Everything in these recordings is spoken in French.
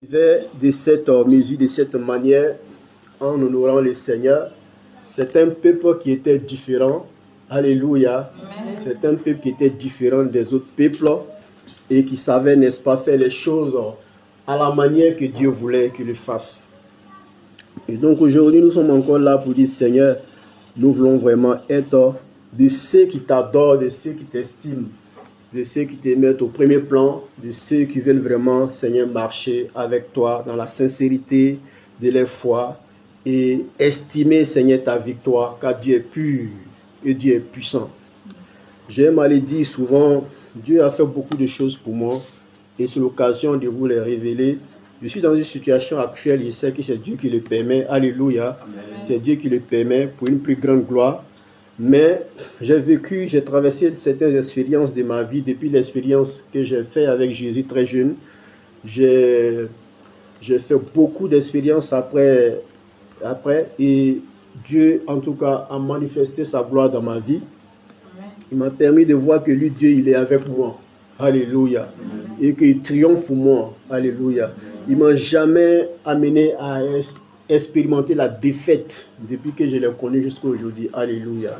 De cette mesure, de cette manière, en honorant le Seigneur. C'est un peuple qui était différent. Alléluia. C'est un peuple qui était différent des autres peuples et qui savait, n'est-ce pas, faire les choses à la manière que Dieu voulait qu'il le fasse. Et donc aujourd'hui, nous sommes encore là pour dire, Seigneur, nous voulons vraiment être de ceux qui t'adorent, de ceux qui t'estiment, de ceux qui te mettent au premier plan, de ceux qui veulent vraiment, Seigneur, marcher avec toi dans la sincérité de leur foi et estimer, Seigneur, ta victoire, car Dieu est pur et Dieu est puissant. J'aime à le dire souvent, Dieu a fait beaucoup de choses pour moi et c'est l'occasion de vous les révéler. Je suis dans une situation actuelle, je sais que c'est Dieu qui le permet, alléluia, c'est Dieu qui le permet pour une plus grande gloire. Mais j'ai traversé certaines expériences de ma vie, depuis l'expérience que j'ai faite avec Jésus très jeune. J'ai fait beaucoup d'expériences après, et Dieu, en tout cas, a manifesté sa gloire dans ma vie. Il m'a permis de voir que lui, Dieu, il est avec moi. Alléluia. Et qu'il triomphe pour moi. Alléluia. Il ne m'a jamais amené à expérimenter la défaite depuis que je l'ai connu jusqu'à aujourd'hui. Alléluia.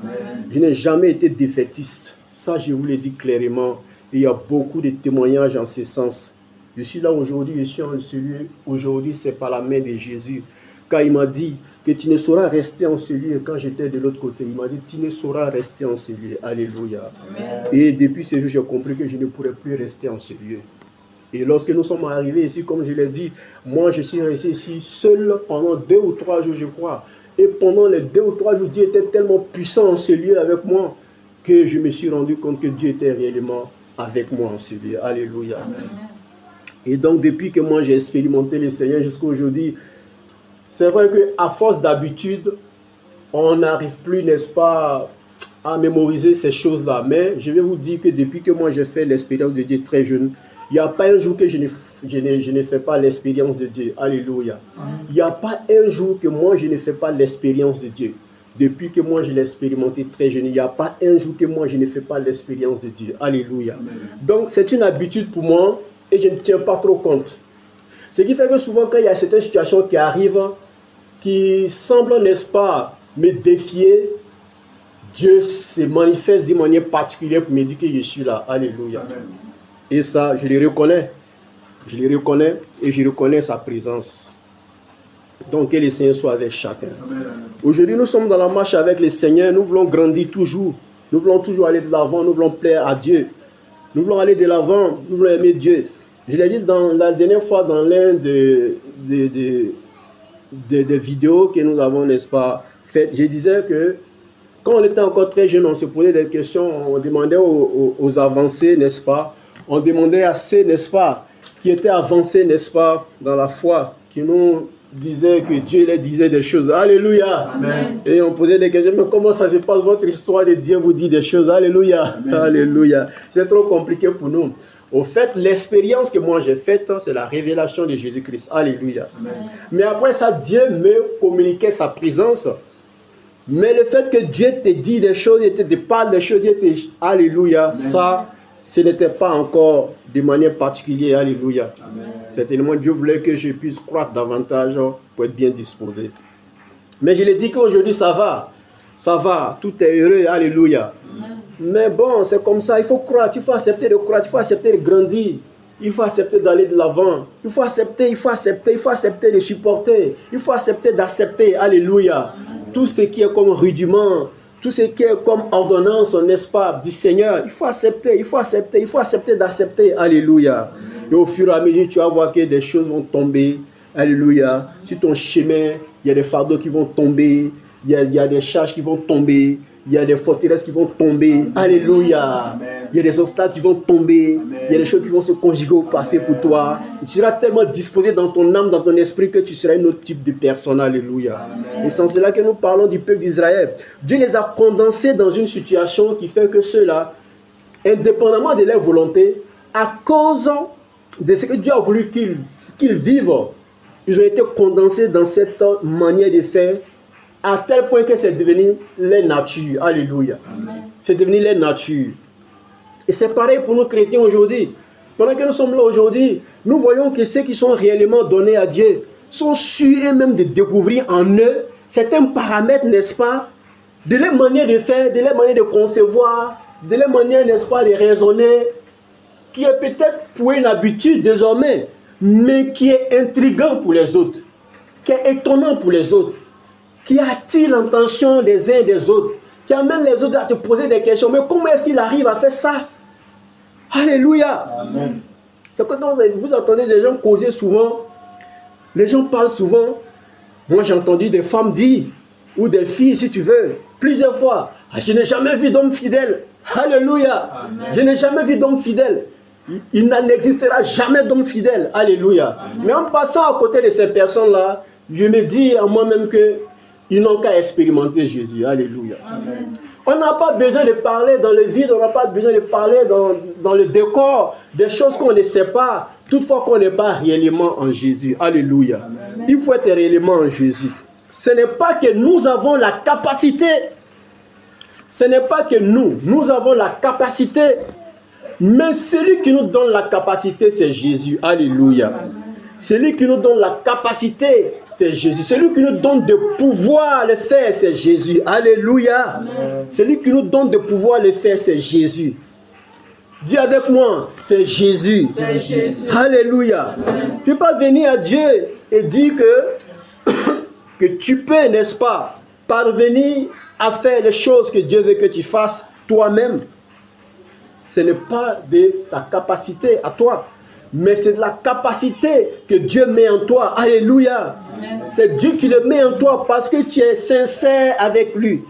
Je n'ai jamais été défaitiste. Ça, je vous le dis clairement. Et il y a beaucoup de témoignages en ce sens. Je suis là aujourd'hui, je suis en ce lieu. Aujourd'hui, c'est par la main de Jésus. Car il m'a dit que tu ne sauras rester en ce lieu. Quand j'étais de l'autre côté, il m'a dit, tu ne sauras rester en ce lieu. Alléluia. Amen. Et depuis ce jour, j'ai compris que je ne pourrais plus rester en ce lieu. Et lorsque nous sommes arrivés ici, comme je l'ai dit, moi je suis resté ici seul pendant 2 ou 3 jours, je crois. Et pendant les 2 ou 3 jours, Dieu était tellement puissant en ce lieu avec moi que je me suis rendu compte que Dieu était réellement avec moi en ce lieu. Alléluia. Amen. Et donc depuis que moi j'ai expérimenté le Seigneur jusqu'à aujourd'hui, c'est vrai qu'à force d'habitude, on n'arrive plus, n'est-ce pas, à mémoriser ces choses-là. Mais je vais vous dire que depuis que moi j'ai fait l'expérience de Dieu très jeune, il n'y a pas un jour que je ne fais pas l'expérience de Dieu. Alléluia. Il n'y a pas un jour que moi je ne fais pas l'expérience de Dieu. Depuis que moi je l'ai expérimenté très jeune, il n'y a pas un jour que moi je ne fais pas l'expérience de Dieu. Alléluia. Amen. Donc c'est une habitude pour moi et je ne tiens pas trop compte. Ce qui fait que souvent quand il y a certaines situations qui arrivent, qui semblent, n'est-ce pas, me défier, Dieu se manifeste d'une manière particulière pour me dire que je suis là. Alléluia. Amen. Et ça, je le reconnais. Je le reconnais et je reconnais sa présence. Donc, que le Seigneur soit avec chacun. Aujourd'hui, nous sommes dans la marche avec le Seigneur. Nous voulons grandir toujours. Nous voulons toujours aller de l'avant. Nous voulons plaire à Dieu. Nous voulons aller de l'avant. Nous voulons aimer Dieu. Je l'ai dit dans la dernière fois dans l'un des vidéos que nous avons, n'est-ce pas, faites. Je disais que quand on était encore très jeune, on se posait des questions. On demandait aux avancés, n'est-ce pas, on demandait à ceux, n'est-ce pas, qui étaient avancés, n'est-ce pas, dans la foi, qui nous disaient que Dieu leur disait des choses. Alléluia. Amen. Et on posait des questions, mais comment ça se passe, votre histoire de Dieu vous dit des choses? Alléluia. Amen. Alléluia. C'est trop compliqué pour nous. Au fait, l'expérience que moi j'ai faite, c'est la révélation de Jésus-Christ. Alléluia. Amen. Mais après ça, Dieu me communiquait sa présence. Mais le fait que Dieu te dit des choses, Dieu te parle des choses, Dieu te... Alléluia. Amen. Ça, ce n'était pas encore de manière particulière. Alléluia. Amen. Certainement, Dieu voulait que je puisse croître davantage pour être bien disposé. Mais je l'ai dit qu'aujourd'hui, ça va. Ça va. Tout est heureux. Alléluia. Amen. Mais bon, c'est comme ça. Il faut croître. Il faut accepter de croître. Il faut accepter de grandir. Il faut accepter d'aller de l'avant. Il faut accepter de supporter. Il faut accepter d'accepter. Alléluia. Amen. Tout ce qui est comme rudiment, tout ce qui est comme ordonnance, n'est-ce pas, du Seigneur, il faut accepter d'accepter. Alléluia. Et au fur et à mesure, tu vas voir que des choses vont tomber. Alléluia. Sur ton chemin, il y a des fardeaux qui vont tomber. Il y a des charges qui vont tomber. Il y a des forteresses qui vont tomber. Amen. Alléluia. Amen. Il y a des obstacles qui vont tomber. Amen. Il y a des choses qui vont se conjuguer au passé pour toi. Et tu seras tellement disposé dans ton âme, dans ton esprit, que tu seras un autre type de personne. Alléluia. Amen. Et c'est en cela que nous parlons du peuple d'Israël. Dieu les a condensés dans une situation qui fait que ceux-là, indépendamment de leur volonté, à cause de ce que Dieu a voulu qu'ils vivent, ils ont été condensés dans cette manière de faire, à tel point que c'est devenu leur nature. Alléluia. Amen. C'est devenu leur nature. Et c'est pareil pour nous chrétiens aujourd'hui. Pendant que nous sommes là aujourd'hui, nous voyons que ceux qui sont réellement donnés à Dieu sont sûrs même de découvrir en eux certains paramètres, n'est-ce pas, de leur manière de faire, de leur manière de concevoir, de leur manière, n'est-ce pas, de raisonner, qui est peut-être pour une habitude désormais, mais qui est intriguant pour les autres, qui est étonnant pour les autres, qui attire l'attention des uns et des autres, qui amène les autres à te poser des questions. Mais comment est-ce qu'il arrive à faire ça? Alléluia. Amen. C'est quand vous entendez des gens causer souvent, les gens parlent souvent. Moi j'ai entendu des femmes dire, ou des filles si tu veux, plusieurs fois, je n'ai jamais vu d'homme fidèle. Alléluia. Amen. Je n'ai jamais vu d'homme fidèle. Il n'existera jamais d'homme fidèle. Alléluia. Amen. Mais en passant à côté de ces personnes-là, je me dis à moi-même qu'ils n'ont qu'à expérimenter Jésus. Alléluia. Amen. On n'a pas besoin de parler dans le vide, on n'a pas besoin de parler dans le décor des choses qu'on ne sait pas, toutefois qu'on n'est pas réellement en Jésus. Alléluia. Amen. Il faut être réellement en Jésus. Ce n'est pas que nous avons la capacité, ce n'est pas que nous avons la capacité, mais celui qui nous donne la capacité, c'est Jésus. Alléluia. Celui qui nous donne la capacité, c'est Jésus. Celui qui nous donne de pouvoir le faire, c'est Jésus. Alléluia. Amen. Celui qui nous donne de pouvoir le faire, c'est Jésus. Dis avec moi, c'est Jésus. C'est Jésus. Alléluia. Amen. Tu ne peux pas venir à Dieu et dire que tu peux, n'est-ce pas, parvenir à faire les choses que Dieu veut que tu fasses toi-même. Ce n'est pas de ta capacité à toi, mais c'est de la capacité que Dieu met en toi. Alléluia. C'est Dieu qui le met en toi parce que tu es sincère avec lui.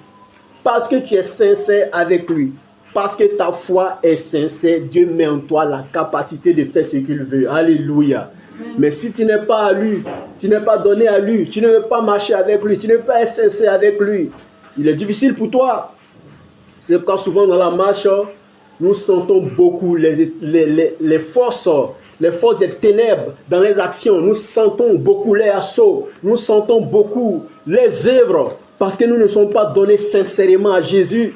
Parce que tu es sincère avec lui. Parce que ta foi est sincère. Dieu met en toi la capacité de faire ce qu'il veut. Alléluia. Mais si tu n'es pas à lui, tu n'es pas donné à lui, tu ne veux pas marcher avec lui, tu ne veux pas être sincère avec lui, il est difficile pour toi. C'est pourquoi souvent dans la marche, nous sentons beaucoup les forces des ténèbres dans les actions. Nous sentons beaucoup les assauts. Nous sentons beaucoup les œuvres parce que nous ne sommes pas donnés sincèrement à Jésus.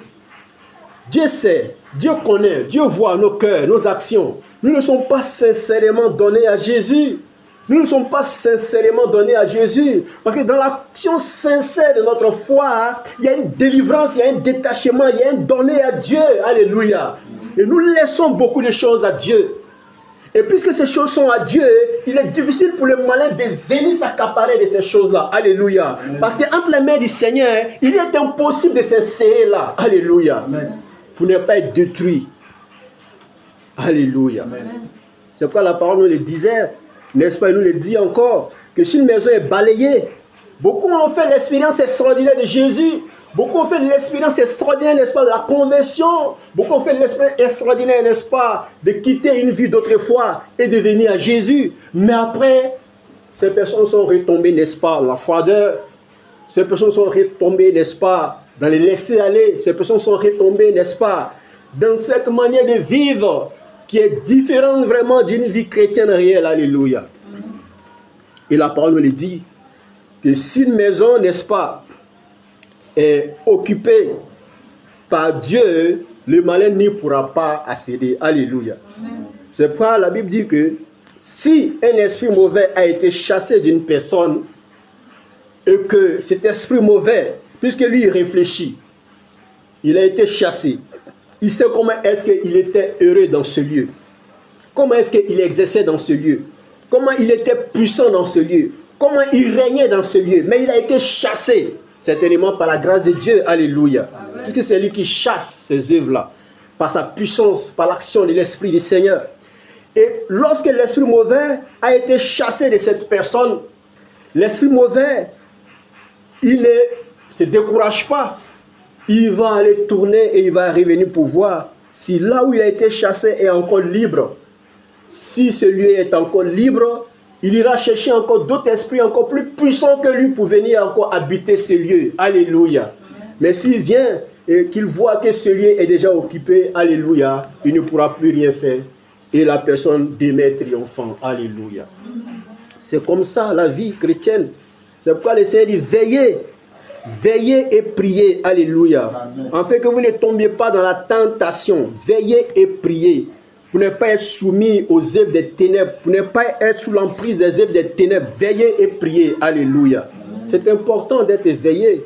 Dieu sait, Dieu connaît, Dieu voit nos cœurs, nos actions. Nous ne sommes pas sincèrement donnés à Jésus. Nous ne sommes pas sincèrement donnés à Jésus. Parce que dans l'action sincère de notre foi, il y a une délivrance, il y a un détachement, il y a un donné à Dieu. Alléluia. Et nous laissons beaucoup de choses à Dieu. Et puisque ces choses sont à Dieu, il est difficile pour le malin de venir s'accaparer de ces choses-là. Alléluia. Amen. Parce qu'entre les mains du Seigneur, il est impossible de s'insérer là. Alléluia. Amen. Pour ne pas être détruit. Alléluia. Amen. C'est pourquoi la parole nous le disait, n'est-ce pas, il nous le dit encore, que si une maison est balayée, beaucoup ont fait l'expérience extraordinaire de Jésus. Beaucoup ont fait l'expérience extraordinaire, n'est-ce pas, de la conversion. Beaucoup ont fait l'expérience extraordinaire, n'est-ce pas, de quitter une vie d'autrefois et de venir à Jésus. Mais après, ces personnes sont retombées, n'est-ce pas, dans la froideur. Ces personnes sont retombées, n'est-ce pas, dans les laisser-aller. Ces personnes sont retombées, n'est-ce pas, dans cette manière de vivre qui est différente vraiment d'une vie chrétienne réelle. Alléluia. Et la parole nous le dit, que si une maison, n'est-ce pas, est occupé par Dieu, le malin n'y pourra pas accéder. Alléluia. C'est pourquoi la Bible dit que si un esprit mauvais a été chassé d'une personne et que cet esprit mauvais, puisque lui il réfléchit, il a été chassé, il sait comment est-ce qu'il était heureux dans ce lieu, comment est-ce qu'il exerçait dans ce lieu, comment il était puissant dans ce lieu, comment il régnait dans ce lieu, mais il a été chassé. Certainement par la grâce de Dieu, alléluia. Amen. Puisque c'est lui qui chasse ces œuvres-là, par sa puissance, par l'action de l'Esprit du Seigneur. Et lorsque l'esprit mauvais a été chassé de cette personne, l'esprit mauvais, il ne se décourage pas. Il va aller tourner et il va revenir pour voir si là où il a été chassé est encore libre. Si ce lieu est encore libre, il ira chercher encore d'autres esprits encore plus puissants que lui pour venir encore habiter ce lieu. Alléluia. Amen. Mais s'il vient et qu'il voit que ce lieu est déjà occupé, alléluia, il ne pourra plus rien faire. Et la personne demeure triomphant. Alléluia. C'est comme ça la vie chrétienne. C'est pourquoi le Seigneur dit veillez. Veillez et priez. Alléluia. Amen. En fait que vous ne tombiez pas dans la tentation. Veillez et priez. pour ne pas être soumis aux œuvres des ténèbres, pour ne pas être sous l'emprise des œuvres des ténèbres. Veillez et priez. Alléluia. C'est important d'être éveillé.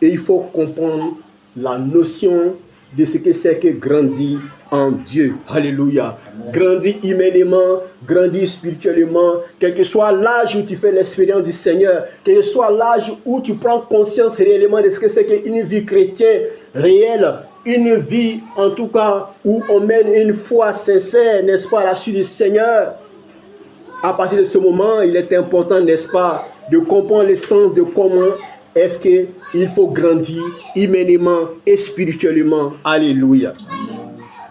Et il faut comprendre la notion de ce que c'est que grandir en Dieu. Alléluia. Grandir humainement, grandir spirituellement, quel que soit l'âge où tu fais l'expérience du Seigneur, quel que soit l'âge où tu prends conscience réellement de ce que c'est qu'une vie chrétienne réelle, une vie en tout cas où on mène une foi sincère, n'est-ce pas, à la suite du Seigneur. À partir de ce moment, il est important, n'est-ce pas, de comprendre le sens de comment est-ce qu'il faut grandir humainement et spirituellement. Alléluia.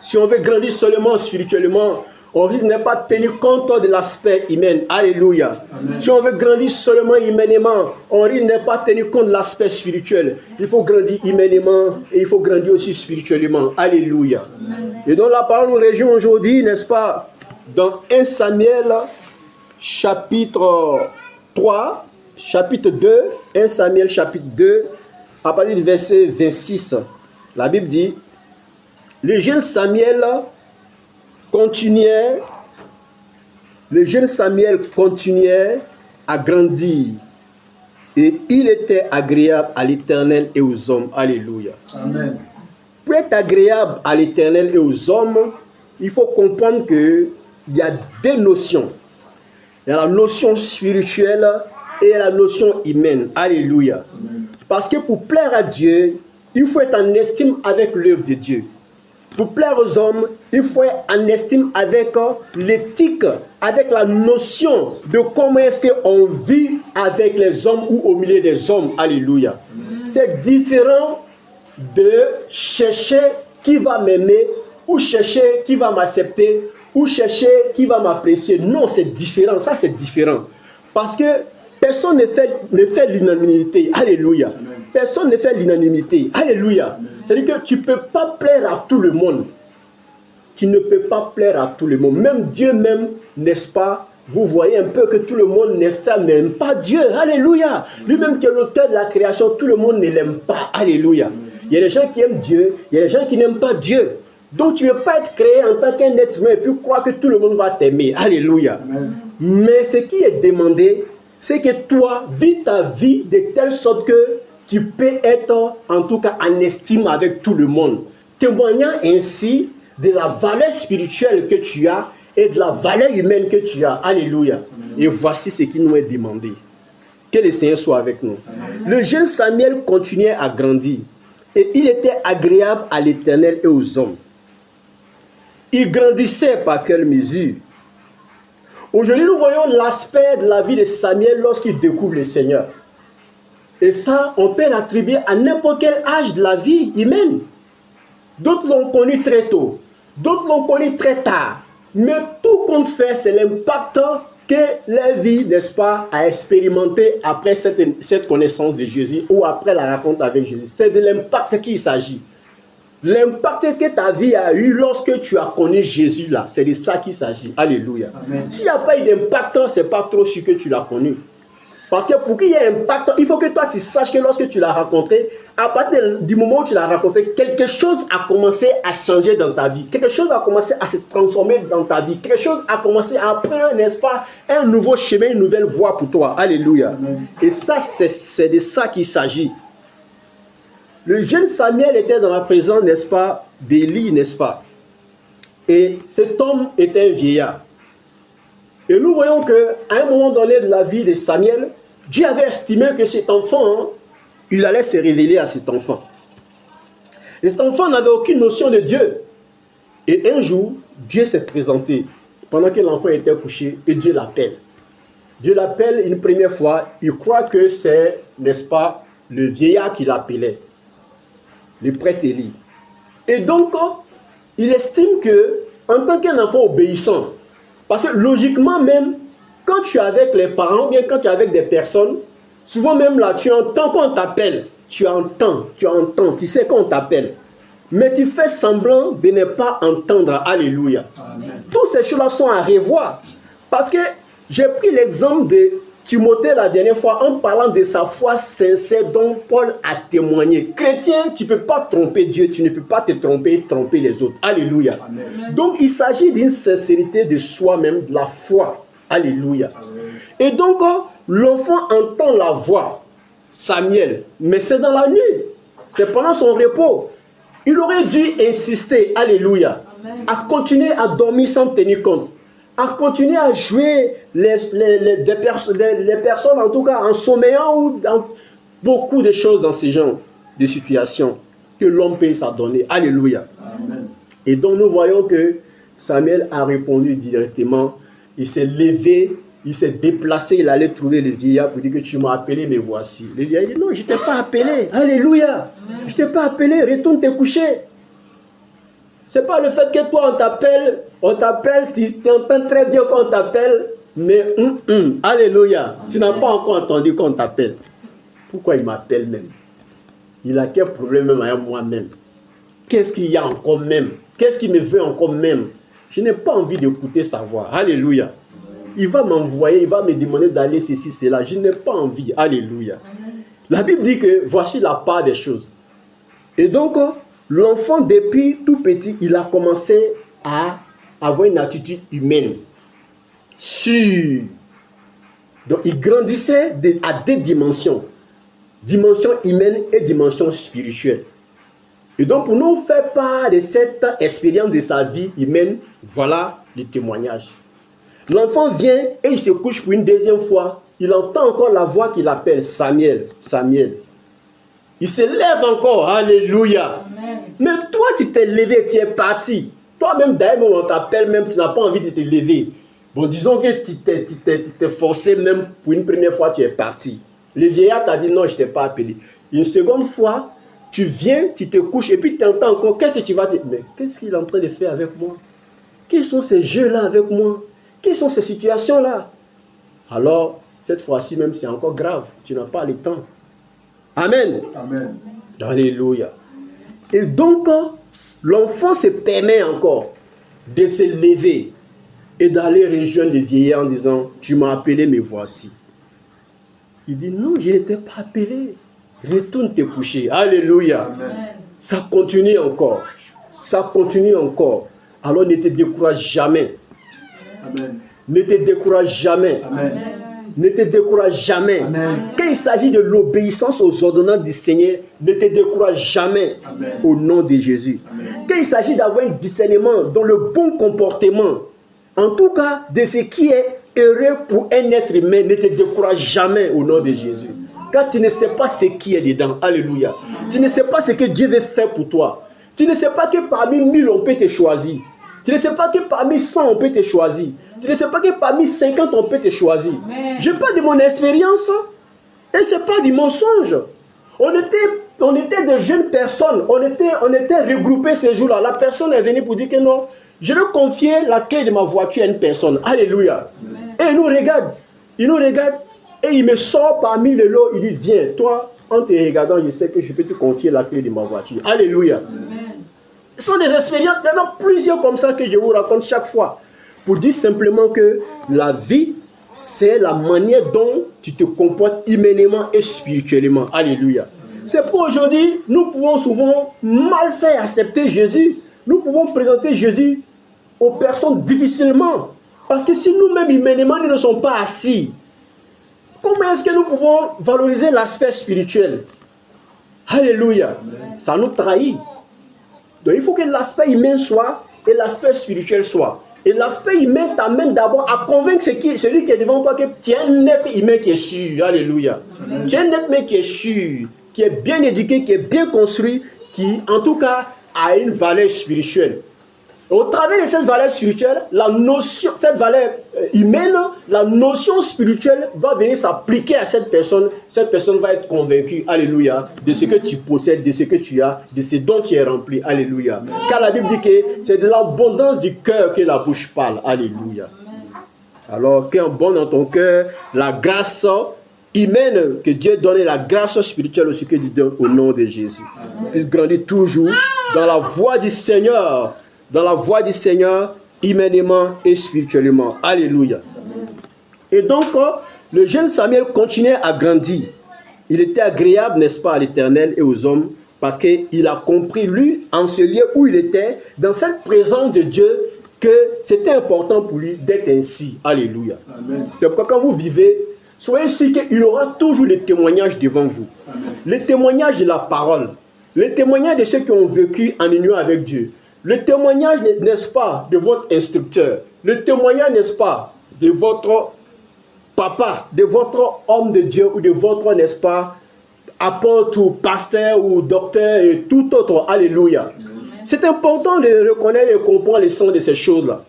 Si on veut grandir seulement spirituellement, on risque de ne pas tenir compte de l'aspect humain. Alléluia. Amen. Si on veut grandir seulement humainement, on risque de ne pas tenir compte de l'aspect spirituel. Il faut grandir humainement et il faut grandir aussi spirituellement. Alléluia. Amen. Et donc la parole nous réjouit aujourd'hui, n'est-ce pas, dans 1 Samuel chapitre 3, chapitre 2, 1 Samuel chapitre 2, à partir du verset 26, la Bible dit, le jeune Samuel continuait à grandir et il était agréable à l'Éternel et aux hommes. Alléluia. Amen. Pour être agréable à l'Éternel et aux hommes, il faut comprendre qu'il y a deux notions. Il y a la notion spirituelle et la notion humaine. Alléluia. Amen. Parce que pour plaire à Dieu, il faut être en estime avec l'œuvre de Dieu. Pour plaire aux hommes, il faut être en estime avec l'éthique, avec la notion de comment est-ce qu'on vit avec les hommes ou au milieu des hommes. Alléluia. C'est différent de chercher qui va m'aimer, ou chercher qui va m'accepter, ou chercher qui va m'apprécier. Non, c'est différent. Ça, c'est différent. Parce que personne ne fait l'unanimité. Alléluia. Amen. Personne ne fait l'unanimité. Alléluia. C'est-à-dire que tu ne peux pas plaire à tout le monde. Tu ne peux pas plaire à tout le monde. Même Dieu même, n'est-ce pas? Vous voyez un peu que tout le monde, n'est-ce pas, n'aime pas Dieu. Alléluia. Lui-même qui est l'auteur de la création, tout le monde ne l'aime pas. Alléluia. Il y a des gens qui aiment Dieu. Il y a des gens qui n'aiment pas Dieu. Donc tu ne veux pas être créé en tant qu'un être humain et puis croire que tout le monde va t'aimer. Alléluia. Amen. Mais ce qui est demandé, c'est que toi, vis ta vie de telle sorte que tu peux être, en tout cas, en estime avec tout le monde, témoignant ainsi de la valeur spirituelle que tu as et de la valeur humaine que tu as. Alléluia. Amen. Et voici ce qui nous est demandé. Que le Seigneur soit avec nous. Amen. Le jeune Samuel continuait à grandir et il était agréable à l'Éternel et aux hommes. Il grandissait par quelle mesure? Aujourd'hui, nous voyons l'aspect de la vie de Samuel lorsqu'il découvre le Seigneur. Et ça, on peut l'attribuer à n'importe quel âge de la vie humaine. D'autres l'ont connu très tôt, d'autres l'ont connu très tard. Mais tout compte fait, c'est l'impact que la vie, n'est-ce pas, a expérimenté après cette connaissance de Jésus ou après la rencontre avec Jésus. C'est de l'impact qu'il s'agit. L'impact que ta vie a eu lorsque tu as connu Jésus là, c'est de ça qu'il s'agit. Alléluia. S'il n'y a pas eu d'impact, c'est pas trop sûr que tu l'as connu. Parce que pour qu'il y ait un impact, il faut que toi tu saches que lorsque tu l'as rencontré, à partir du moment où tu l'as rencontré, quelque chose a commencé à changer dans ta vie. Quelque chose a commencé à se transformer dans ta vie. Quelque chose a commencé à prendre, n'est-ce pas, un nouveau chemin, une nouvelle voie pour toi. Alléluia. Amen. Et ça, c'est de ça qu'il s'agit. Le jeune Samuel était dans la présence, n'est-ce pas, d'Élie, n'est-ce pas? Et cet homme était un vieillard. Et nous voyons qu'à un moment donné de la vie de Samuel, Dieu avait estimé que cet enfant, il allait se révéler à cet enfant. Et cet enfant n'avait aucune notion de Dieu. Et un jour, Dieu s'est présenté pendant que l'enfant était couché et Dieu l'appelle. Dieu l'appelle une première fois, il croit que c'est, n'est-ce pas, le vieillard qui l'appelait. Le prêtre Élie. Et donc, il estime que, en tant qu'un enfant obéissant, parce que logiquement même, quand tu es avec les parents, ou bien quand tu es avec des personnes, souvent même là, tu entends qu'on t'appelle, tu entends, tu sais qu'on t'appelle, mais tu fais semblant de ne pas entendre. Alléluia. Amen. Toutes ces choses-là sont à revoir. Parce que j'ai pris l'exemple de Timothée, la dernière fois, en parlant de sa foi sincère dont Paul a témoigné. Chrétien, tu ne peux pas tromper Dieu, tu ne peux pas te tromper et tromper les autres. Alléluia. Amen. Donc, il s'agit d'une sincérité de soi-même, de la foi. Alléluia. Amen. Et donc, l'enfant entend la voix, Samuel, mais c'est dans la nuit. C'est pendant son repos. Il aurait dû insister, alléluia, Amen. À continuer à dormir sans tenir compte. À continuer à jouer les personnes, en tout cas en sommeillant ou dans beaucoup de choses dans ce genre de situations que l'homme peut s'adonner. Alléluia. Amen. Et donc nous voyons que Samuel a répondu directement. Il s'est levé, il s'est déplacé, il allait trouver le vieillard pour dire que tu m'as appelé, mais voici. Le vieillard dit non, je ne t'ai pas appelé. Alléluia. Amen. Je ne t'ai pas appelé, retourne te coucher. Ce n'est pas le fait que toi on t'appelle, tu entends très bien qu'on t'appelle, mais alléluia, tu n'as pas encore entendu qu'on t'appelle. Pourquoi il m'appelle même? Il a quel problème même avec moi-même? Qu'est-ce qu'il y a encore même? Qu'est-ce qu'il me veut encore même? Je n'ai pas envie d'écouter sa voix. Alléluia. Il va m'envoyer, il va me demander d'aller ceci, cela. Je n'ai pas envie. Alléluia. La Bible dit que voici la part des choses. Et donc, l'enfant, depuis tout petit, il a commencé à avoir une attitude humaine. Donc, il grandissait à deux dimensions. Dimension humaine et dimension spirituelle. Et donc, pour nous faire part de cette expérience de sa vie humaine, voilà le témoignage. L'enfant vient et il se couche pour une deuxième fois. Il entend encore la voix qui l'appelle Samuel, Samuel. Il se lève encore, alléluia. Amen. Mais toi, tu t'es levé, tu es parti. Toi-même, d'ailleurs, on t'appelle même, tu n'as pas envie de te lever. Bon, disons que tu t'es forcé même pour une première fois, tu es parti. Le vieillard t'a dit non, je ne t'ai pas appelé. Une seconde fois, tu viens, tu te couches et puis tu entends encore, qu'est-ce que tu vas dire? Mais qu'est-ce qu'il est en train de faire avec moi? Quels sont ces jeux-là avec moi? Quelles sont ces situations-là? Alors, cette fois-ci même, c'est encore grave. Tu n'as pas le temps. Amen. Amen. Alléluia. Et donc, l'enfant se permet encore de se lever et d'aller rejoindre le vieillard en disant, tu m'as appelé, me voici. Il dit, non, je n'étais pas appelé. Retourne te coucher. Alléluia. Amen. Ça continue encore. Ça continue encore. Alors ne te décourage jamais. Amen. Ne te décourage jamais. Amen. Ne te décourage jamais. Amen. Quand il s'agit de l'obéissance aux ordonnances du Seigneur, ne te décourage jamais. Amen. Au nom de Jésus. Amen. Quand il s'agit d'avoir un discernement dans le bon comportement, en tout cas de ce qui est heureux pour un être humain, ne te décourage jamais au nom de Jésus. Quand tu ne sais pas ce qui est dedans, alléluia. Tu ne sais pas ce que Dieu veut faire pour toi. Tu ne sais pas que parmi 1000 on peut te choisir. Tu ne sais pas que parmi 100 on peut te choisir. Tu ne sais pas que parmi 50 on peut te choisir. Je parle de mon expérience et ce n'est pas du mensonge. On était des jeunes personnes, on était regroupés ces jours-là. La personne est venue pour dire que non, je vais confier la clé de ma voiture à une personne. Alléluia. Amen. Et il nous regarde. Et il me sort parmi le lot. Il dit, viens, toi, en te regardant, je sais que je peux te confier la clé de ma voiture. Alléluia. Amen. Ce sont des expériences, il y en a plusieurs comme ça que je vous raconte chaque fois. Pour dire simplement que la vie, c'est la manière dont tu te comportes humainement et spirituellement. Alléluia. C'est pour aujourd'hui, nous pouvons souvent mal faire accepter Jésus. Nous pouvons présenter Jésus aux personnes difficilement. Parce que si nous-mêmes humainement, nous ne sommes pas assis, comment est-ce que nous pouvons valoriser l'aspect spirituel? Alléluia. Amen. Ça nous trahit. Donc il faut que l'aspect humain soit et l'aspect spirituel soit. Et l'aspect humain t'amène d'abord à convaincre celui qui est devant toi que tu es un être humain qui est sûr. Alléluia. Amen. Tu es un être humain qui est sûr, qui est bien éduqué, qui est bien construit, qui en tout cas a une valeur spirituelle. Au travers de cette valeur spirituelle, cette valeur humaine, la notion spirituelle va venir s'appliquer à cette personne. Cette personne va être convaincue, alléluia, de ce que tu possèdes, de ce que tu as, de ce dont tu es rempli, alléluia. Car la Bible dit que c'est de l'abondance du cœur que la bouche parle, alléluia. Alors, qu'abonde dans ton cœur la grâce humaine que Dieu donne et la grâce spirituelle aussi que Dieu donne au nom de Jésus. Puisse grandir toujours dans la voie du Seigneur. Dans la voie du Seigneur, humainement et spirituellement. Alléluia. Et donc, Le jeune Samuel continuait à grandir. Il était agréable, n'est-ce pas, à l'Éternel et aux hommes, parce qu'il a compris, lui, en ce lieu où il était, dans cette présence de Dieu, que c'était important pour lui d'être ainsi. Alléluia. Amen. C'est pourquoi quand vous vivez, soyez sûr qu'il y aura toujours les témoignages devant vous. Amen. Les témoignages de la parole. Les témoignages de ceux qui ont vécu en union avec Dieu. Le témoignage, n'est-ce pas, de votre instructeur. Le témoignage, n'est-ce pas, de votre papa, de votre homme de Dieu ou de votre, n'est-ce pas, apôtre ou pasteur ou docteur et tout autre. Alléluia. C'est important de reconnaître et comprendre les sens de ces choses-là.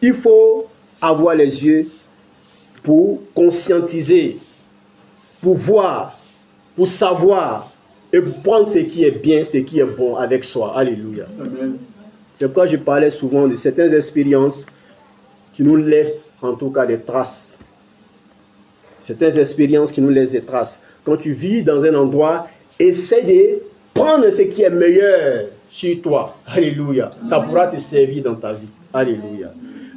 Il faut avoir les yeux pour conscientiser, pour voir, pour savoir et pour prendre ce qui est bien, ce qui est bon avec soi. Alléluia. Amen. C'est pourquoi je parlais souvent de certaines expériences qui nous laissent en tout cas des traces. Certaines expériences qui nous laissent des traces. Quand tu vis dans un endroit, essaie de prendre ce qui est meilleur sur toi. Alléluia. Ça pourra te servir dans ta vie. Alléluia.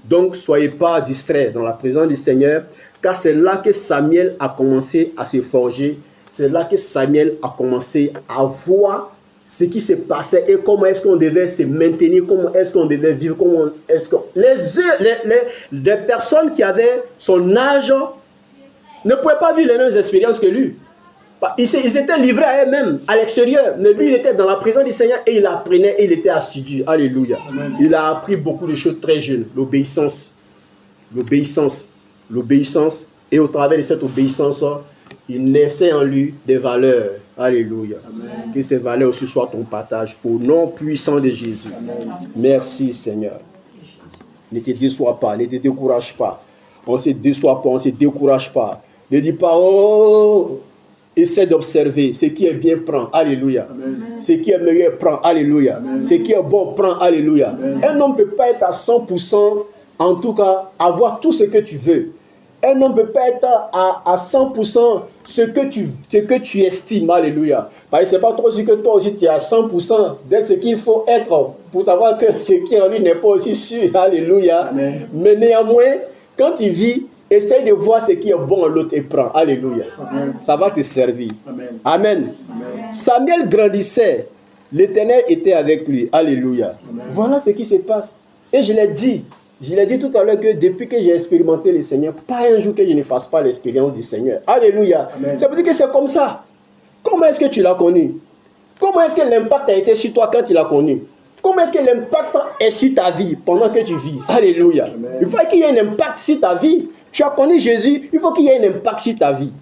Donc, soyez pas distraits dans la présence du Seigneur, car c'est là que Samuel a commencé à se forger. C'est là que Samuel a commencé à voir ce qui se passait et comment est-ce qu'on devait se maintenir, comment est-ce qu'on devait vivre, comment est-ce que... Les personnes qui avaient son âge ne pouvaient pas vivre les mêmes expériences que lui. Ils étaient livrés à eux-mêmes, à l'extérieur. Mais lui, il était dans la présence du Seigneur et il apprenait et il était assidu. Alléluia. Amen. Il a appris beaucoup de choses très jeunes. L'obéissance. L'obéissance. L'obéissance. Et au travers de cette obéissance, il naissait en lui des valeurs. Alléluia. Amen. Que ces valeurs aussi soient ton partage. Au nom puissant de Jésus. Amen. Merci Seigneur. Ne te déçois pas, ne te décourage pas. On ne se déçoit pas, on ne se décourage pas. Ne dis pas, oh... Essaie d'observer. Ce qui est bien, prends. Alléluia. Amen. Ce qui est meilleur, prends. Alléluia. Amen. Ce qui est bon, prends. Alléluia. Amen. Un homme ne peut pas être à 100%, en tout cas, avoir tout ce que tu veux. Un homme ne peut pas être à 100% ce que tu estimes. Alléluia. Parce que ce n'est pas trop sûr que toi aussi tu es à 100% de ce qu'il faut être pour savoir que ce qui est en lui n'est pas aussi sûr. Alléluia. Amen. Mais néanmoins, quand tu vis, essaye de voir ce qui est bon en l'autre et prends. Alléluia. Amen. Ça va te servir. Amen. Amen. Amen. Samuel grandissait. L'Éternel était avec lui. Alléluia. Amen. Voilà ce qui se passe. Et je l'ai dit tout à l'heure que depuis que j'ai expérimenté le Seigneur, pas un jour que je ne fasse pas l'expérience du Seigneur. Alléluia. Amen. Ça veut dire que c'est comme ça. Comment est-ce que tu l'as connu? Comment est-ce que l'impact a été sur toi quand tu l'as connu? Comment est-ce que l'impact est sur ta vie pendant que tu vis? Alléluia. Amen. Il faut qu'il y ait un impact sur ta vie. Tu as connu Jésus, il faut qu'il y ait un impact sur ta vie.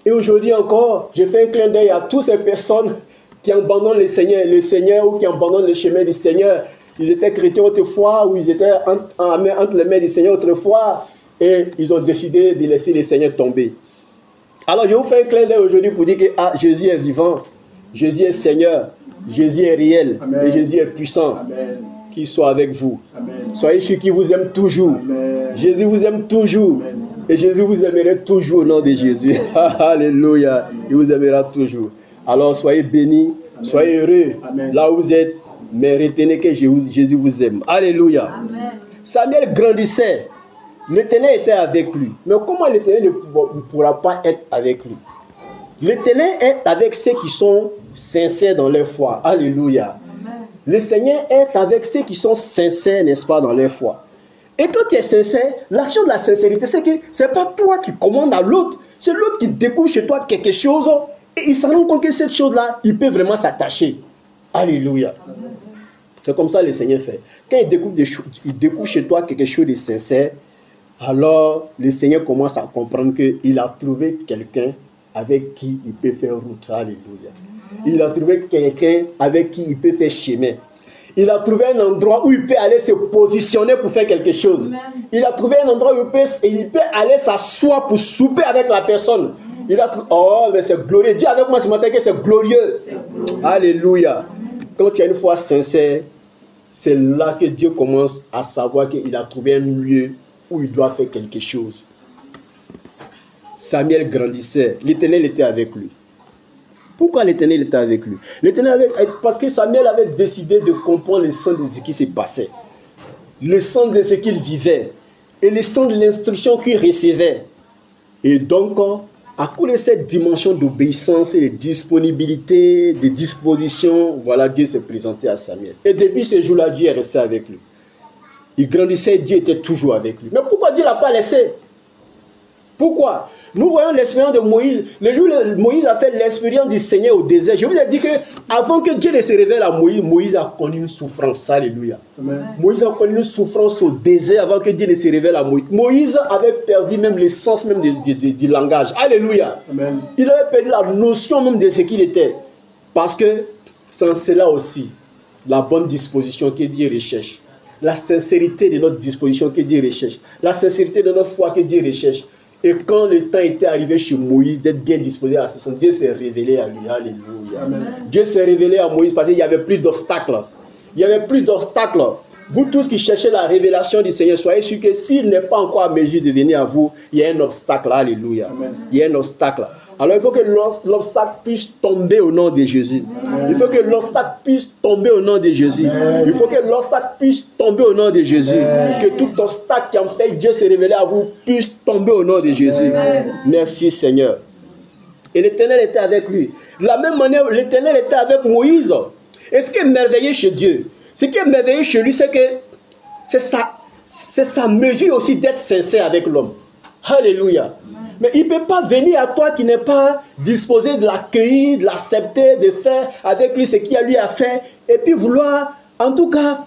Et aujourd'hui encore, je fais un clin d'œil à toutes ces personnes qui abandonnent le Seigneur ou qui abandonnent le chemin du Seigneur. Ils étaient chrétiens autrefois ou ils étaient entre les mains du Seigneur autrefois et ils ont décidé de laisser le Seigneur tomber. Alors je vous fais un clin d'œil aujourd'hui pour dire que Jésus est vivant, Jésus est Seigneur, Jésus est réel. Amen. Et Jésus est puissant. Amen. Qu'il soit avec vous. Amen. Soyez sûr qu'il vous aime toujours. Amen. Jésus vous aime toujours. Amen. Et Jésus vous aimera toujours au nom de Jésus. Alléluia. Amen. Il vous aimera toujours. Alors soyez bénis, amen. Soyez heureux. Amen. Là où vous êtes, mais retenez que Jésus vous aime. Alléluia. Amen. Samuel grandissait. L'Éternel était avec lui. Mais comment l'Éternel ne pourra pas être avec lui? L'Éternel est avec ceux qui sont sincères dans leur foi. Alléluia. Le Seigneur est avec ceux qui sont sincères, n'est-ce pas, dans leur foi. Et quand tu es sincère, l'action de la sincérité, c'est que ce n'est pas toi qui commandes à l'autre, c'est l'autre qui découvre chez toi quelque chose et il se rend compte que cette chose-là, il peut vraiment s'attacher. Alléluia. C'est comme ça que le Seigneur fait. Quand il découvre chez toi quelque chose de sincère, alors le Seigneur commence à comprendre qu'il a trouvé quelqu'un avec qui il peut faire route. Alléluia. Il a trouvé quelqu'un avec qui il peut faire chemin. Il a trouvé un endroit où il peut aller se positionner pour faire quelque chose. Amen. Il a trouvé un endroit où il peut aller s'asseoir pour souper avec la personne. Il a trouvé... Oh, mais c'est glorieux. Dis avec moi ce matin que c'est glorieux. Alléluia. Quand tu as une foi sincère, c'est là que Dieu commence à savoir qu'il a trouvé un lieu où il doit faire quelque chose. Samuel grandissait. L'Éternel était avec lui. Pourquoi l'Éternel était avec lui? L'Éternel parce que Samuel avait décidé de comprendre le sens de ce qui se passait. Le sens de ce qu'il vivait. et le sens de l'instruction qu'il recevait. Et donc, à cause de cette dimension d'obéissance et de disponibilité, de disposition, voilà, Dieu s'est présenté à Samuel. Et depuis ce jour-là, Dieu est resté avec lui. Il grandissait, Dieu était toujours avec lui. Mais pourquoi Dieu ne l'a pas laissé? Pourquoi? Nous voyons l'expérience de Moïse. Le jour où Moïse a fait l'expérience du Seigneur au désert, je vous ai dit que avant que Dieu ne se révèle à Moïse, Moïse a connu une souffrance. Alléluia. Amen. Moïse a connu une souffrance au désert avant que Dieu ne se révèle à Moïse. Moïse avait perdu même l'essence même du langage. Alléluia. Amen. Il avait perdu la notion même de ce qu'il était. Parce que sans cela aussi, la bonne disposition que Dieu recherche, la sincérité de notre disposition que Dieu recherche, la sincérité de notre foi que Dieu recherche. Et quand le temps était arrivé chez Moïse d'être bien disposé à ce sens, Dieu s'est révélé à lui. Alléluia. Amen. Dieu s'est révélé à Moïse parce qu'il n'y avait plus d'obstacles. Il n'y avait plus d'obstacles. Vous tous qui cherchez la révélation du Seigneur, soyez sûrs que s'il n'est pas encore à mesure de venir à vous, il y a un obstacle. Alléluia. Amen. Il y a un obstacle. Alors il faut que l'obstacle puisse tomber au nom de Jésus. Amen. Il faut que l'obstacle puisse tomber au nom de Jésus. Amen. Il faut que l'obstacle puisse tomber au nom de Jésus. Amen. Que tout obstacle qui empêche Dieu de se révéler à vous puisse tomber au nom de Jésus. Amen. Merci Seigneur. Et l'Éternel était avec lui. De la même manière, l'Éternel était avec Moïse. Et ce qui est merveilleux chez Dieu, ce qui est merveilleux chez lui, c'est que c'est sa mesure aussi d'être sincère avec l'homme. Alléluia. Mais il ne peut pas venir à toi qui n'est pas disposé de l'accueillir, de l'accepter, de faire avec lui ce qu'il a lui à faire, et puis vouloir, en tout cas,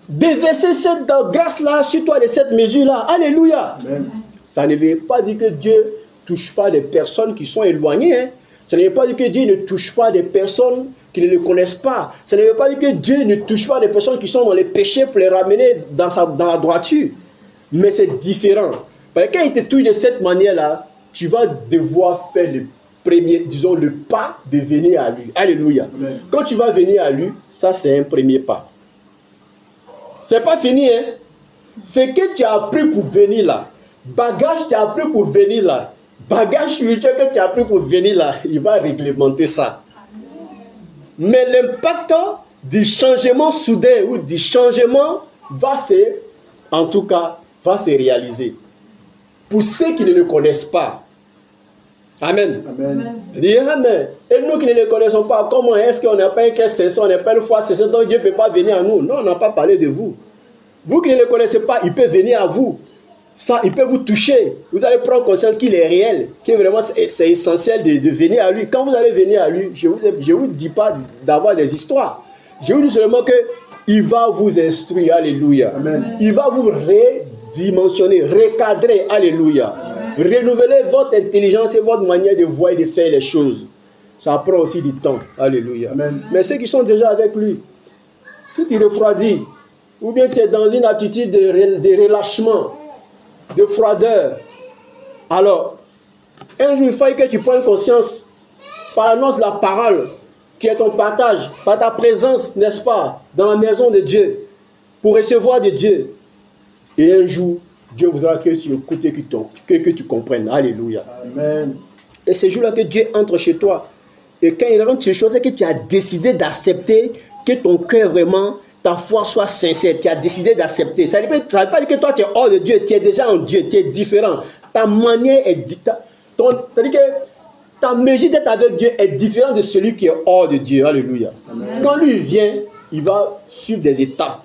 déverser cette grâce-là sur toi de cette mesure-là. Alléluia. Amen. Ça ne veut pas dire que Dieu ne touche pas des personnes qui sont éloignées. Hein. Ça ne veut pas dire que Dieu ne touche pas des personnes qui ne le connaissent pas. Ça ne veut pas dire que Dieu ne touche pas des personnes qui sont dans les péchés pour les ramener dans la droiture. Mais c'est différent. Parce que quand il te touche de cette manière-là, tu vas devoir faire le premier, disons, le pas de venir à lui. Alléluia. Amen. Quand tu vas venir à lui, ça c'est un premier pas. C'est pas fini, hein. Ce que tu as appris pour venir là, bagage que tu as appris pour venir là, bagage spirituel que tu as appris pour venir là, il va réglementer ça. Mais l'impact du changement soudain ou du changement va se réaliser. Pour ceux qui ne le connaissent pas. Amen. Amen. Dis Amen. Et nous qui ne le connaissons pas, comment est-ce qu'on n'a pas un cœur sincère, on n'a pas une foi sincère, donc Dieu ne peut pas venir à nous? Non, on n'a pas parlé de vous. Vous qui ne le connaissez pas, il peut venir à vous. Ça, il peut vous toucher. Vous allez prendre conscience qu'il est réel, que vraiment c'est essentiel de venir à lui. Quand vous allez venir à lui, je ne vous dis pas d'avoir des histoires. Je vous dis seulement qu'il va vous instruire. Alléluia. Amen. Il va vous redimensionner, recadrer. Alléluia. Amen. Renouveler votre intelligence et votre manière de voir et de faire les choses. Ça prend aussi du temps. Alléluia. Amen. Mais ceux qui sont déjà avec lui, si tu refroidis, ou bien tu es dans une attitude de relâchement, de froideur, alors un jour il faut que tu prennes conscience par l'annonce de la parole qui est ton partage, par ta présence, n'est-ce pas, dans la maison de Dieu, pour recevoir de Dieu. Et un jour, Dieu voudra que tu écoutes et que tu comprennes. Alléluia. Amen. Et c'est jour-là que Dieu entre chez toi. Et quand il rentre chez toi, c'est que tu as décidé d'accepter que ton cœur vraiment, ta foi soit sincère. Tu as décidé d'accepter. Ça ne veut pas dire que toi tu es hors de Dieu, tu es déjà en Dieu, tu es différent. Ta manière est différente. C'est-à-dire que ta mesure d'être avec Dieu est différente de celui qui est hors de Dieu. Alléluia. Amen. Quand lui vient, il va suivre des étapes.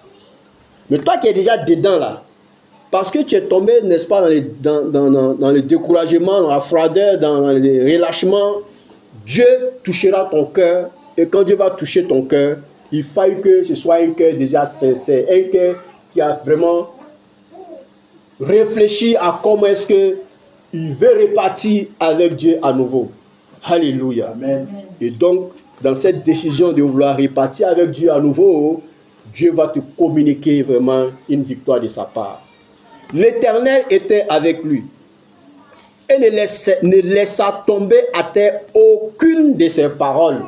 Mais toi qui es déjà dedans là, parce que tu es tombé, n'est-ce pas, dans le découragement, dans la froideur, dans le relâchement, Dieu touchera ton cœur. Et quand Dieu va toucher ton cœur, il faut que ce soit un cœur déjà sincère, un cœur qui a vraiment réfléchi à comment est-ce qu'il veut repartir avec Dieu à nouveau. Alléluia. Amen. Et donc, dans cette décision de vouloir repartir avec Dieu à nouveau, Dieu va te communiquer vraiment une victoire de sa part. L'Éternel était avec lui et ne laissa tomber à terre aucune de ses paroles.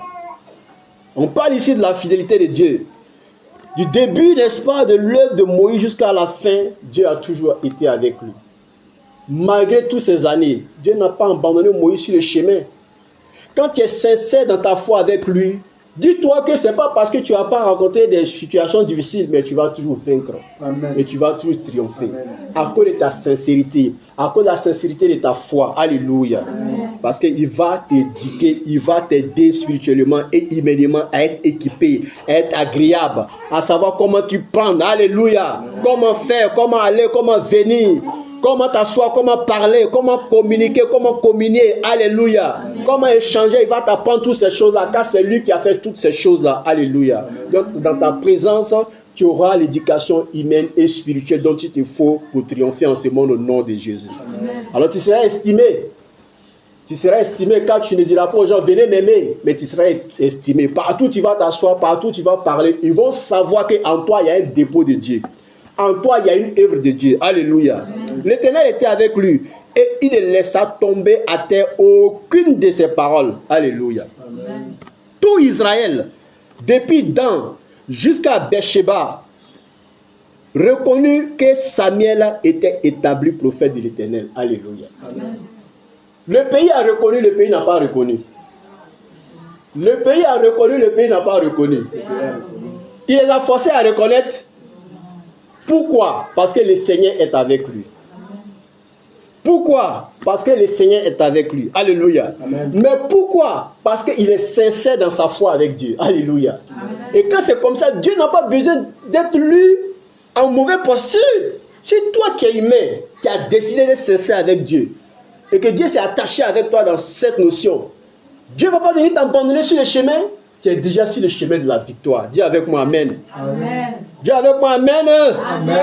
On parle ici de la fidélité de Dieu. Du début, n'est-ce pas, de l'œuvre de Moïse jusqu'à la fin, Dieu a toujours été avec lui. Malgré toutes ces années, Dieu n'a pas abandonné Moïse sur le chemin. Quand tu es sincère dans ta foi avec lui, Dis-toi que ce n'est pas parce que tu n'as pas rencontré des situations difficiles, mais tu vas toujours vaincre. Amen. Et tu vas toujours triompher. Amen. À cause de ta sincérité, à cause de la sincérité de ta foi. Alléluia. Amen. Parce qu'il va t'éduquer, il va t'aider spirituellement et humainement à être équipé, à être agréable, à savoir comment tu prendre. Alléluia. Amen. Comment faire, comment aller, comment venir. Comment t'asseoir, comment parler, comment communiquer, comment communier. Alléluia. Amen. Comment échanger, il va t'apprendre toutes ces choses-là, car c'est lui qui a fait toutes ces choses-là. Alléluia. Amen. Donc, dans ta présence, tu auras l'éducation humaine et spirituelle dont il te faut pour triompher en ce monde au nom de Jésus. Amen. Alors, tu seras estimé. Tu seras estimé car tu ne diras pas aux gens, venez m'aimer, mais tu seras estimé. Partout tu vas t'asseoir, partout tu vas parler, ils vont savoir qu'en toi, il y a un dépôt de Dieu. En toi, il y a une œuvre de Dieu. Alléluia. L'Éternel était avec lui et il ne laissa tomber à terre aucune de ses paroles. Alléluia. Amen. Tout Israël, depuis Dan jusqu'à Beersheba, reconnut que Samuel était établi prophète de l'Éternel. Alléluia. Amen. Le pays a reconnu, le pays n'a pas reconnu. Le pays a reconnu, le pays n'a pas reconnu. Il les a forcés à reconnaître. Pourquoi? Parce que le Seigneur est avec lui. Pourquoi? Parce que le Seigneur est avec lui. Alléluia. Amen. Mais pourquoi? Parce qu'il est sincère dans sa foi avec Dieu. Alléluia. Amen. Et quand c'est comme ça, Dieu n'a pas besoin d'être lu en mauvaise posture. Si toi qui es humain, tu as décidé d'être sincère avec Dieu, et que Dieu s'est attaché avec toi dans cette notion, Dieu ne va pas venir t'abandonner sur le chemin. Tu es déjà sur le chemin de la victoire. Dis avec moi Amen. Amen. Dis avec moi Amen. Amen.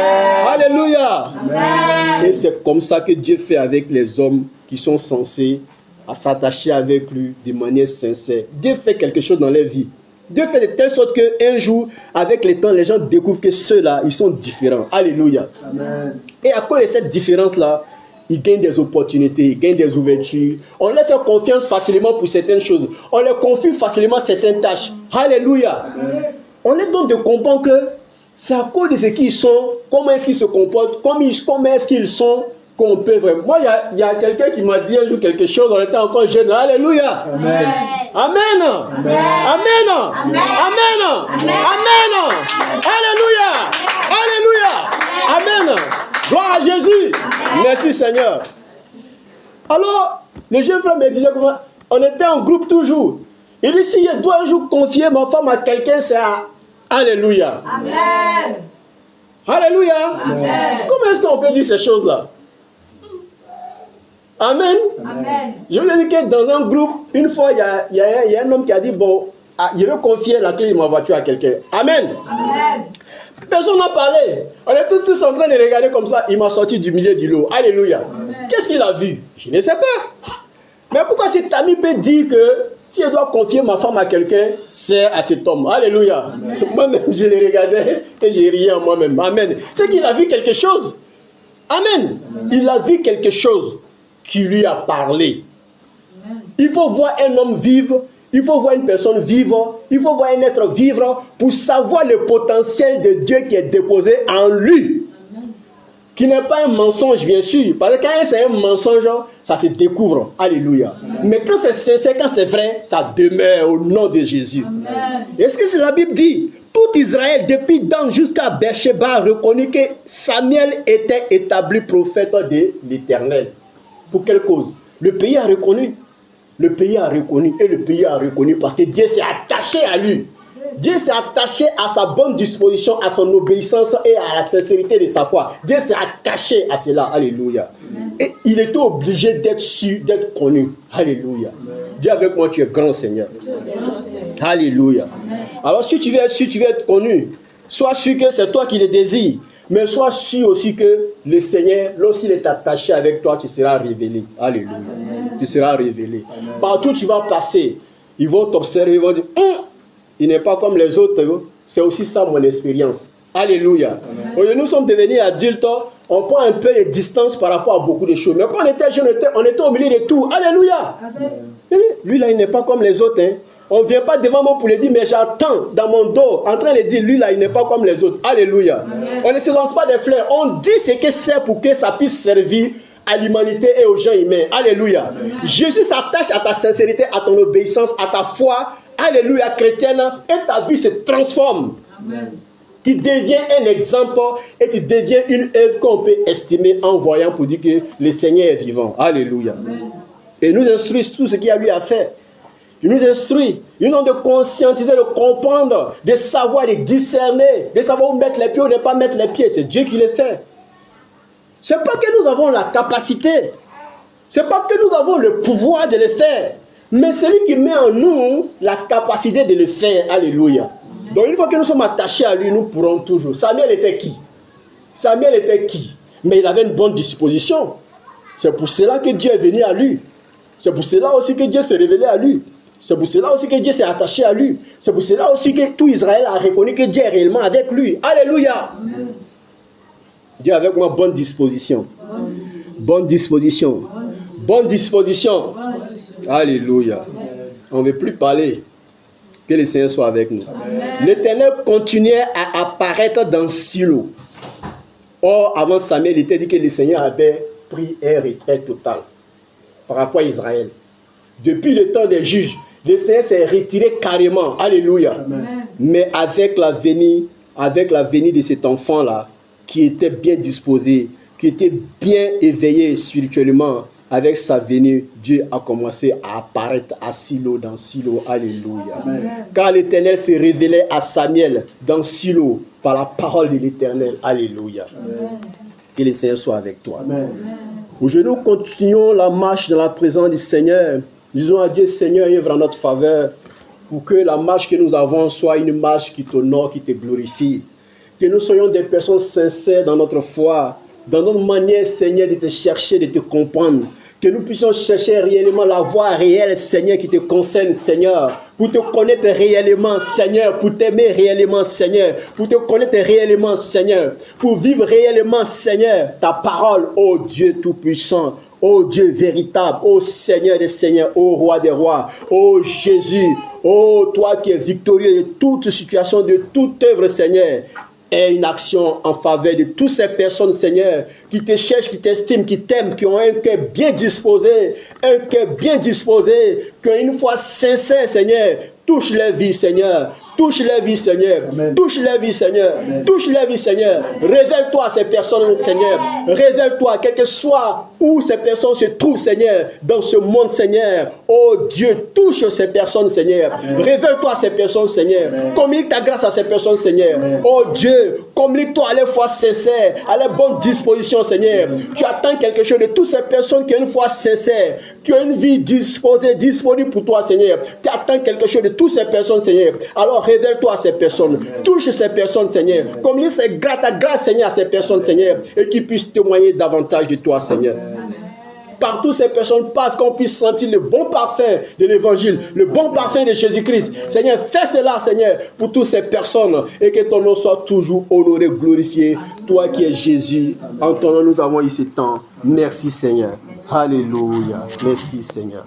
Alléluia. Amen. Et c'est comme ça que Dieu fait avec les hommes qui sont censés à s'attacher avec lui de manière sincère. Dieu fait quelque chose dans leur vie. Dieu fait de telle sorte qu'un jour, avec le temps, les gens découvrent que ceux-là, ils sont différents. Alléluia. Amen. Et à cause de cette différence-là, ils gagnent des opportunités, ils gagnent des ouvertures. On leur fait confiance facilement pour certaines choses. On leur confie facilement certaines tâches. Alléluia. Amen. On est donc de comprendre que c'est à cause de ce qu'ils sont, comment est-ce qu'ils se comportent, comment est-ce qu'ils sont, qu'on peut vraiment. Moi, il y a quelqu'un qui m'a dit un jour quelque chose, on était encore jeune. Alléluia. Amen. Amen. Amen. Amen. Amen. Amen. Amen. Alléluia. Alléluia. Amen. Gloire à Jésus. Amen. Merci Seigneur. Alors, le jeune frère me disait comment on était en groupe toujours. Il dit si je dois un jour confier ma femme à quelqu'un, c'est à Alléluia. Amen. Alléluia. Amen. Comment est-ce qu'on peut dire ces choses-là? Amen. Amen. Je vous ai dit que dans un groupe, une fois, il y a un homme qui a dit, bon, je veux confier la clé de ma voiture à quelqu'un. Amen. Amen. Personne n'a parlé. On est tous en train de regarder comme ça. Il m'a sorti du milieu du lot. Alléluia. Qu'est-ce qu'il a vu? Je ne sais pas. Mais pourquoi cet ami peut dire que si je dois confier ma femme à quelqu'un, c'est à cet homme? Alléluia. Moi-même, je le regardais et j'ai riais en moi-même. Amen. C'est qu'il a vu quelque chose. Amen. Il a vu quelque chose qui lui a parlé. Il faut voir un homme vivre. Il faut voir une personne vivre, il faut voir un être vivre pour savoir le potentiel de Dieu qui est déposé en lui. Qui n'est pas un mensonge, bien sûr. Parce que quand c'est un mensonge, ça se découvre. Alléluia. Mais quand c'est sincère, quand c'est vrai, ça demeure au nom de Jésus. Est-ce que c'est la Bible dit? Tout Israël, depuis Dan jusqu'à Beersheba, reconnut que Samuel était établi prophète de l'Éternel. Pour quelle cause? Le pays a reconnu. Le pays a reconnu et le pays a reconnu parce que Dieu s'est attaché à lui. Dieu s'est attaché à sa bonne disposition, à son obéissance et à la sincérité de sa foi. Dieu s'est attaché à cela. Alléluia. Et il était obligé d'être sûr, d'être connu. Alléluia. Dis avec moi, tu es grand Seigneur. Alléluia. Alors si tu veux être connu, sois sûr que c'est toi qui le désires. Mais sois sûr aussi que le Seigneur, lorsqu'il est attaché avec toi, tu seras révélé. Alléluia. Amen. Tu seras révélé. Amen. Partout où tu vas passer, ils vont t'observer, ils vont dire, il n'est pas comme les autres. C'est aussi ça mon expérience. Alléluia. Aujourd'hui, nous sommes devenus adultes, on prend un peu de distance par rapport à beaucoup de choses. Mais quand on était jeune, on était au milieu de tout. Alléluia. Amen. Lui là, il n'est pas comme les autres. On ne vient pas devant moi pour le dire, mais j'attends dans mon dos, en train de dire, lui là, il n'est pas comme les autres. Alléluia. Amen. On ne se lance pas des fleurs. On dit ce que c'est pour que ça puisse servir à l'humanité et aux gens humains. Alléluia. Amen. Jésus s'attache à ta sincérité, à ton obéissance, à ta foi, alléluia, chrétienne, et ta vie se transforme. Amen. Tu deviens un exemple et tu deviens une œuvre qu'on peut estimer en voyant pour dire que le Seigneur est vivant. Alléluia. Amen. Et nous instruit tout ce qu'il y a lui à faire. Il nous instruit. Il nous demande de conscientiser, de comprendre, de savoir, de discerner, de savoir où mettre les pieds ou ne pas mettre les pieds. C'est Dieu qui le fait. Ce n'est pas que nous avons la capacité. Ce n'est pas que nous avons le pouvoir de le faire. Mais c'est lui qui met en nous la capacité de le faire. Alléluia. Donc une fois que nous sommes attachés à lui, nous pourrons toujours. Samuel était qui? Samuel était qui? Mais il avait une bonne disposition. C'est pour cela que Dieu est venu à lui. C'est pour cela aussi que Dieu s'est révélé à lui. C'est pour cela aussi que Dieu s'est attaché à lui. C'est pour cela aussi que tout Israël a reconnu que Dieu est réellement avec lui. Alléluia. Amen. Dieu avec moi, bonne disposition. Bonne disposition. Bonne disposition. Alléluia. On ne veut plus parler. Que le Seigneur soit avec nous. L'Éternel continuait à apparaître dans Silo. Or, avant Samuel, il était dit que le Seigneur avait pris un retrait total par rapport à Israël. Depuis le temps des juges, le Seigneur s'est retiré carrément. Alléluia. Amen. Mais avec la venue de cet enfant-là, qui était bien disposé, qui était bien éveillé spirituellement, avec sa venue, Dieu a commencé à apparaître à Silo, dans Silo. Alléluia. Amen. Car l'Éternel s'est révélé à Samuel dans Silo par la parole de l'Éternel. Alléluia. Amen. Que le Seigneur soit avec toi. Amen. Aujourd'hui, nous continuons la marche dans la présence du Seigneur. Disons à Dieu, Seigneur, œuvre en notre faveur pour que la marche que nous avons soit une marche qui t'honore, qui te glorifie. Que nous soyons des personnes sincères dans notre foi, dans notre manière, Seigneur, de te chercher, de te comprendre. Que nous puissions chercher réellement la voie réelle, Seigneur, qui te concerne, Seigneur. Pour te connaître réellement, Seigneur. Pour t'aimer réellement, Seigneur. Pour te connaître réellement, Seigneur. Pour vivre réellement, Seigneur, ta parole, ô Dieu Tout-Puissant. Ô Dieu véritable, ô Seigneur des Seigneurs, ô Roi des Rois, ô Jésus, ô toi qui es victorieux de toute situation, de toute œuvre, Seigneur. Et une action en faveur de toutes ces personnes, Seigneur, qui te cherchent, qui t'estiment, qui t'aiment, qui ont un cœur bien disposé, qui ont une foi sincère, Seigneur. Touche leur vie, Seigneur. Touche leur vie, Seigneur. Amen. Touche leur vie, Seigneur. Amen. Touche leur vie, Seigneur. Révèle-toi à ces personnes, Seigneur. Révèle-toi, quel que soit où ces personnes se trouvent, Seigneur, dans ce monde, Seigneur. Oh Dieu, touche ces personnes, Seigneur. Révèle-toi à ces personnes, Seigneur. Communique ta grâce à ces personnes, Seigneur. Amen. Oh Dieu, communique-toi à leur foi sincère, à leur bonne disposition, Seigneur. Amen. Tu attends quelque chose de toutes ces personnes qui ont une foi sincère, qui ont une vie disposée, disponible pour toi, Seigneur. Tu attends quelque chose de toutes ces personnes, Seigneur. Alors révèle-toi à ces personnes. Amen. Touche ces personnes, Seigneur. Communique ta grâce, Seigneur, à ces personnes, Seigneur. Et qu'ils puissent témoigner davantage de toi, Seigneur. Amen. Partout ces personnes passent, qu'on puisse sentir le bon parfum de l'évangile, le bon parfum de Jésus-Christ. Seigneur, fais cela, Seigneur, pour toutes ces personnes et que ton nom soit toujours honoré, glorifié. Toi qui es Jésus, en ton nom nous avons eu ce temps. Merci, Seigneur. Alléluia. Merci, Seigneur.